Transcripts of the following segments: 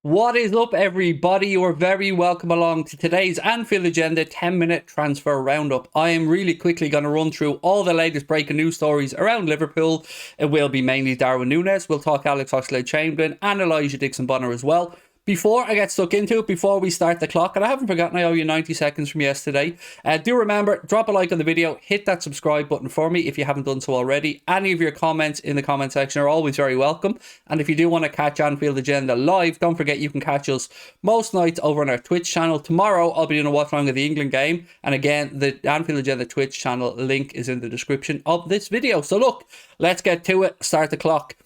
What is up, everybody? You are very welcome along to today's Anfield Agenda 10-minute transfer roundup. I am really quickly going to run through all the latest breaking news stories around Liverpool. It will be mainly Darwin Nunez. We'll talk Alex Oxlade-Chamberlain and Elijah Dixon-Bonner as well. Before I get stuck into it, before we start the clock, and I haven't forgotten I owe you 90 seconds from yesterday, do remember, drop a like on the video, hit that subscribe button for me if you haven't done so already. Any of your comments in the comment section are always very welcome. And if you do want to catch Anfield Agenda live, don't forget you can catch us most nights over on our Twitch channel. Tomorrow, I'll be doing a watch along of the England game. And again, the Anfield Agenda Twitch channel link is in the description of this video. So look, let's get to it. Start the clock.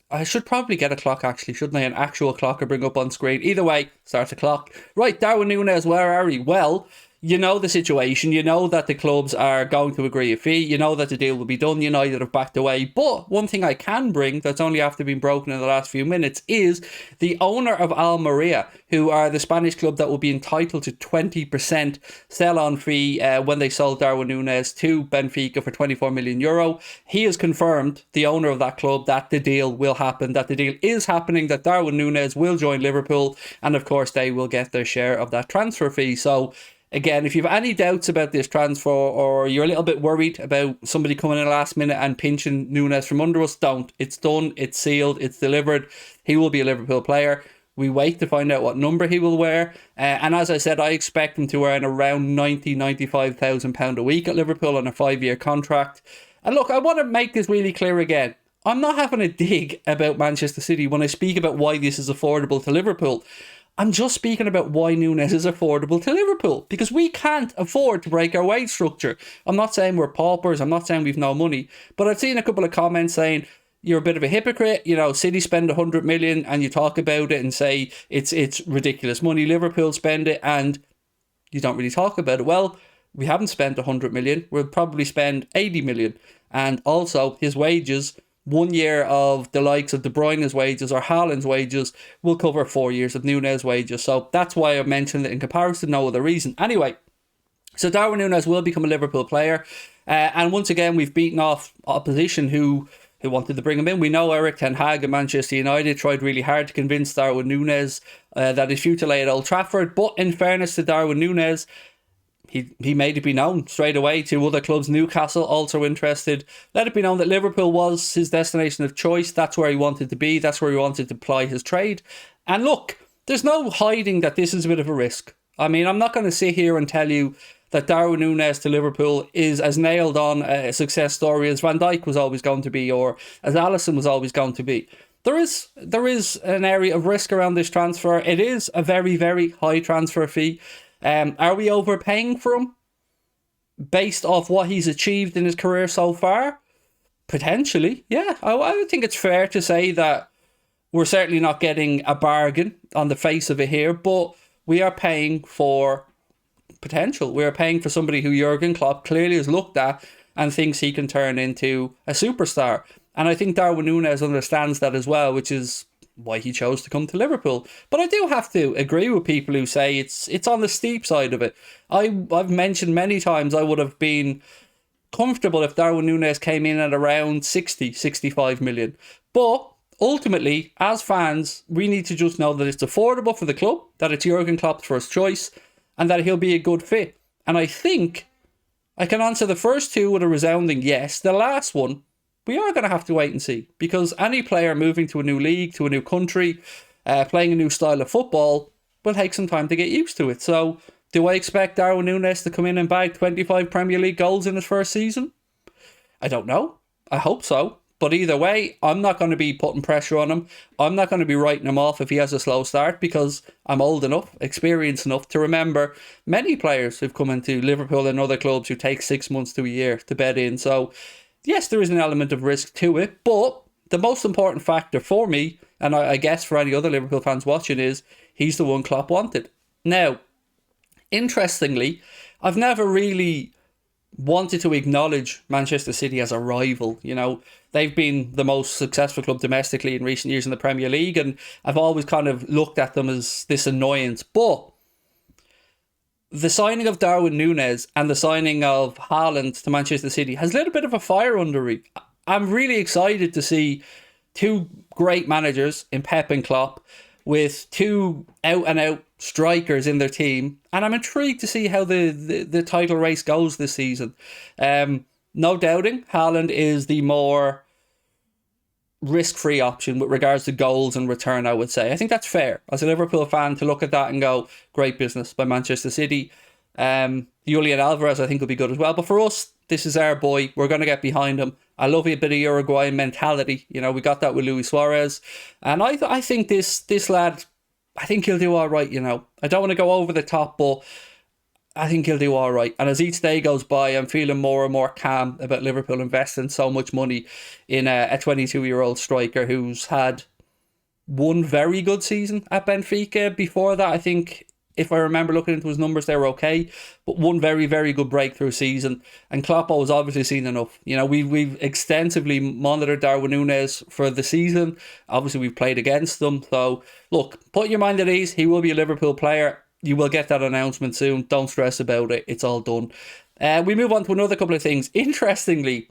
I should probably get a clock, actually, shouldn't I? An actual clock to bring up on screen. Either way, start the clock. Right, Darwin Nunez, where are we? Well, you know the situation. You know that the clubs are going to agree a fee. You know that the deal will be done. United have backed away. But one thing I can bring that's only after being broken in the last few minutes is the owner of Almeria, who are the Spanish club that will be entitled to 20% sell-on fee when they sold Darwin Nunez to Benfica for €24 million. He has confirmed, the owner of that club, that the deal will happen, that the deal is happening, that Darwin Nunez will join Liverpool, and of course they will get their share of that transfer fee. So again, if you have any doubts about this transfer or you're a little bit worried about somebody coming in last minute and pinching Nunez from under us, don't. It's done, it's sealed, it's delivered. He will be a Liverpool player. We wait to find out what number he will wear. And as I said, I expect him to earn around £95,000 a week at Liverpool on a 5-year contract. And look, I want to make this really clear again. I'm not having a dig about Manchester City when I speak about why this is affordable to Liverpool. I'm just speaking about why Nunez is affordable to Liverpool, because we can't afford to break our wage structure. I'm not saying we're paupers, I'm not saying we've no money, but I've seen a couple of comments saying you're a bit of a hypocrite. You know, City spend 100 million and you talk about it and say it's ridiculous money. Liverpool spend it and you don't really talk about it. Well, we haven't spent 100 million. We'll probably spend 80 million. And also his wages, 1 year of the likes of De Bruyne's wages or Haaland's wages will cover 4 years of Nunez wages. So that's why I mentioned it in comparison, no other reason. Anyway, so Darwin Nunez will become a Liverpool player. And once again, we've beaten off opposition who wanted to bring him in. We know Eric Ten Hag and Manchester United tried really hard to convince Darwin Nunez that his future lay at Old Trafford. But in fairness to Darwin Nunez, he made it be known straight away to other clubs. Newcastle also interested. Let it be known that Liverpool was his destination of choice. That's where he wanted to be. That's where he wanted to ply his trade. And look, there's no hiding that this is a bit of a risk. I mean, I'm not going to sit here and tell you that Darwin Nunez to Liverpool is as nailed on a success story as Van Dijk was always going to be, or as Alisson was always going to be. There is an area of risk around this transfer. It is a very, very high transfer fee. Are we overpaying for him based off what he's achieved in his career so far? Potentially, yeah. I think it's fair to say that we're certainly not getting a bargain on the face of it here, but we are paying for potential. We are paying for somebody who Jurgen Klopp clearly has looked at and thinks he can turn into a superstar. And I think Darwin Nunez understands that as well, which is why he chose to come to Liverpool. But I do have to agree with people who say it's on the steep side of it. I've mentioned many times I would have been comfortable if Darwin Nunez came in at around 65 million. But ultimately, as fans, we need to just know that it's affordable for the club, that it's Jurgen Klopp's first choice, and that he'll be a good fit. And I think I can answer the first two with a resounding yes. The last one, we are going to have to wait and see, because any player moving to a new league, to a new country, playing a new style of football will take some time to get used to it. So do I expect Darwin Nunez to come in and bag 25 Premier League goals in his first season? I don't know. I hope so. But either way, I'm not going to be putting pressure on him. I'm not going to be writing him off if he has a slow start, because I'm old enough, experienced enough to remember many players who've come into Liverpool and other clubs who take 6 months to a year to bed in. So yes, there is an element of risk to it, but the most important factor for me, and I guess for any other Liverpool fans watching, is he's the one Klopp wanted. Now, interestingly, I've never really wanted to acknowledge Manchester City as a rival. You know, they've been the most successful club domestically in recent years in the Premier League, and I've always kind of looked at them as this annoyance. But the signing of Darwin Nunez and the signing of Haaland to Manchester City has lit a bit of a fire under it. I'm really excited to see two great managers in Pep and Klopp with two out-and-out strikers in their team. And I'm intrigued to see how the title race goes this season. No doubting, Haaland is the more risk-free option with regards to goals and return, I would say. I think that's fair as a Liverpool fan to look at that and go, great business by Manchester City. Julian Alvarez, I think, will be good as well. But for us, this is our boy. We're going to get behind him. I love a bit of Uruguayan mentality. You know, we got that with Luis Suarez. And I think this lad, I think he'll do all right, you know. I don't want to go over the top, but I think he'll do all right. And as each day goes by, I'm feeling more and more calm about Liverpool investing so much money in a 22-year-old striker who's had one very good season at Benfica. Before that, I think, if I remember looking into his numbers, they were okay. But one very, very good breakthrough season. And Klopp has obviously seen enough. You know, we've extensively monitored Darwin Nunez for the season. Obviously, we've played against them. So, look, put your mind at ease. He will be a Liverpool player. You will get that announcement soon. Don't stress about it. It's all done. We move on to another couple of things. Interestingly,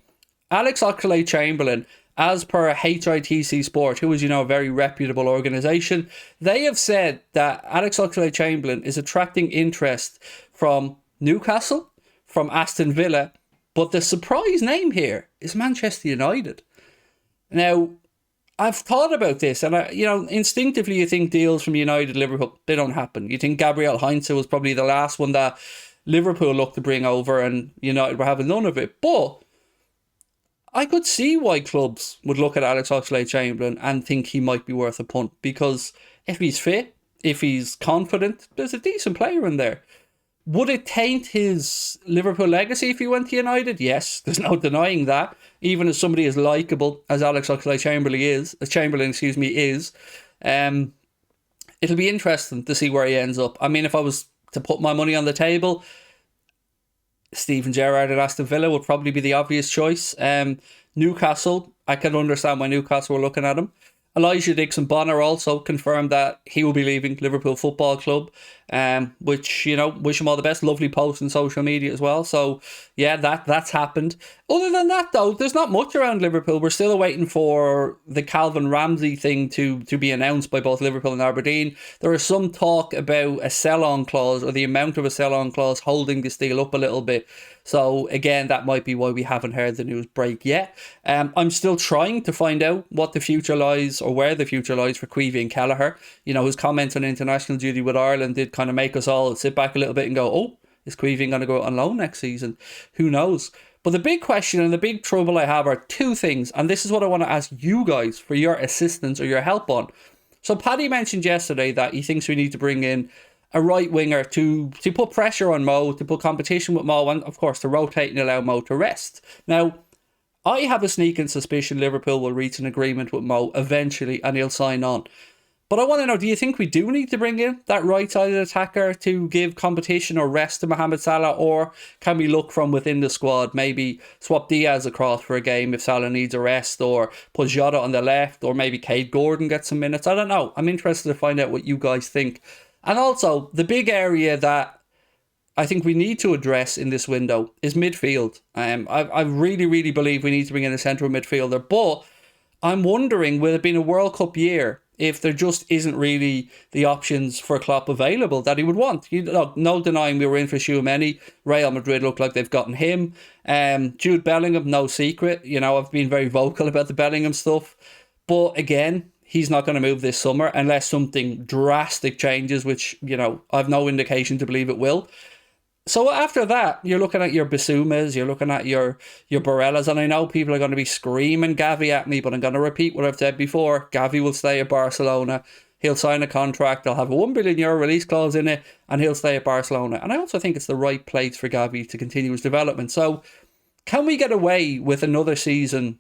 Alex Oxlade-Chamberlain, as per HITC Sport, who is, you know, a very reputable organisation, they have said that Alex Oxlade-Chamberlain is attracting interest from Newcastle, from Aston Villa, but the surprise name here is Manchester United. Now, I've thought about this, and instinctively you think deals from United, Liverpool, they don't happen. You think Gabriel Heinze was probably the last one that Liverpool looked to bring over, and United were having none of it. But I could see why clubs would look at Alex Oxlade-Chamberlain and think he might be worth a punt, because if he's fit, if he's confident, there's a decent player in there. Would it taint his Liverpool legacy if he went to United? Yes, there's no denying that. Even as somebody as likeable as Alex Oxlade-Chamberlain is, it'll be interesting to see where he ends up. I mean, if I was to put my money on the table, Steven Gerrard at Aston Villa would probably be the obvious choice. Newcastle, I can understand why Newcastle were looking at him. Elijah Dixon-Bonner also confirmed that he will be leaving Liverpool Football Club, which, you know, wish him all the best. Lovely post on social media as well. So, yeah, that's happened. Other than that, though, there's not much around Liverpool. We're still waiting for the Calvin Ramsey thing to be announced by both Liverpool and Aberdeen. There is some talk about a sell-on clause, or the amount of a sell-on clause, holding this deal up a little bit. So, again, that might be why we haven't heard the news break yet. I'm still trying to find out what the future lies, or where the future lies, for Queevy and Kelleher. You know, his comments on international duty with Ireland did kind of make us all sit back a little bit and go, oh, is Queevy going to go out on loan next season? Who knows? But the big question and the big trouble I have are two things, and this is what I want to ask you guys for your assistance or your help on. So Paddy mentioned yesterday that he thinks we need to bring in a right winger to put pressure on Mo, to put competition with Mo, and of course to rotate and allow Mo to rest. Now, I have a sneaking suspicion Liverpool will reach an agreement with Mo eventually and he'll sign on. But I want to know, do you think we do need to bring in that right-sided attacker to give competition or rest to Mohamed Salah, or can we look from within the squad, maybe swap Diaz across for a game if Salah needs a rest, or put Jota on the left, or maybe Cade Gordon gets some minutes? I don't know. I'm interested to find out what you guys think. And also, the big area that I think we need to address in this window is midfield. I really, really believe we need to bring in a central midfielder, but I'm wondering, will it be a World Cup year if there just isn't really the options for Klopp available that he would want? You know, no denying we were in for Tchouaméni. Real Madrid look like they've gotten him. Jude Bellingham, no secret. You know, I've been very vocal about the Bellingham stuff. But again, he's not going to move this summer unless something drastic changes, which, you know, I've no indication to believe it will. So after that, you're looking at your Bissoumas, you're looking at your Barellas, and I know people are going to be screaming Gavi at me, but I'm going to repeat what I've said before. Gavi will stay at Barcelona. He'll sign a contract. They'll have a €1 billion release clause in it, and he'll stay at Barcelona. And I also think it's the right place for Gavi to continue his development. So can we get away with another season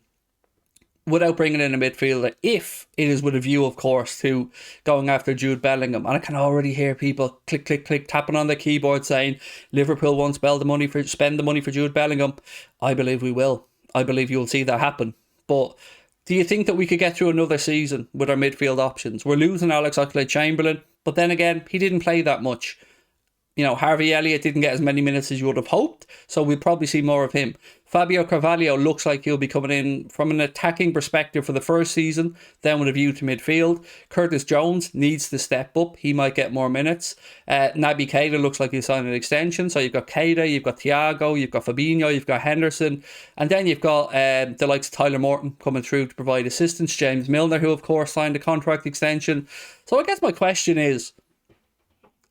without bringing in a midfielder, if it is with a view, of course, to going after Jude Bellingham? And I can already hear people click, click, click, tapping on the keyboard saying Liverpool won't spend the money for Jude Bellingham. I believe we will. I believe you'll see that happen. But do you think that we could get through another season with our midfield options? We're losing Alex Oxlade-Chamberlain, but then again, he didn't play that much. Harvey Elliott didn't get as many minutes as you would have hoped, so we'll probably see more of him. Fabio Carvalho looks like he'll be coming in from an attacking perspective for the first season, then with a view to midfield. Curtis Jones needs to step up. He might get more minutes. Naby Keita looks like he'll sign an extension. So you've got Keita, you've got Thiago, you've got Fabinho, you've got Henderson. And then you've got the likes of Tyler Morton coming through to provide assistance. James Milner, who of course signed a contract extension. So I guess my question is,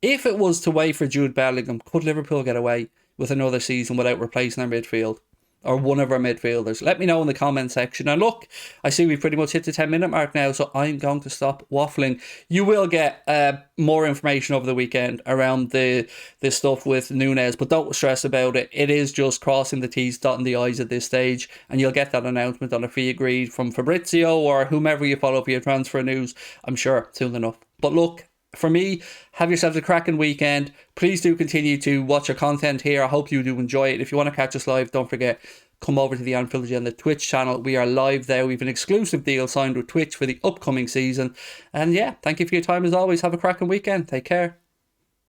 if it was to wait for Jude Bellingham, could Liverpool get away with another season without replacing our midfield? Or one of our midfielders? Let me know in the comment section. And look, I see we've pretty much hit the 10-minute mark now, so I'm going to stop waffling. You will get more information over the weekend around the stuff with Nunez, but don't stress about it. It is just crossing the T's, dotting the I's at this stage, and you'll get that announcement on a fee agreed from Fabrizio or whomever you follow for your transfer news, I'm sure, soon enough. But look, for me, have yourselves a cracking weekend. Please do continue to watch our content here. I hope you do enjoy it. If you want to catch us live, don't forget, come over to the Anfield Agenda Twitch channel. We are live there. We have an exclusive deal signed with Twitch for the upcoming season. And yeah, thank you for your time as always. Have a cracking weekend. Take care.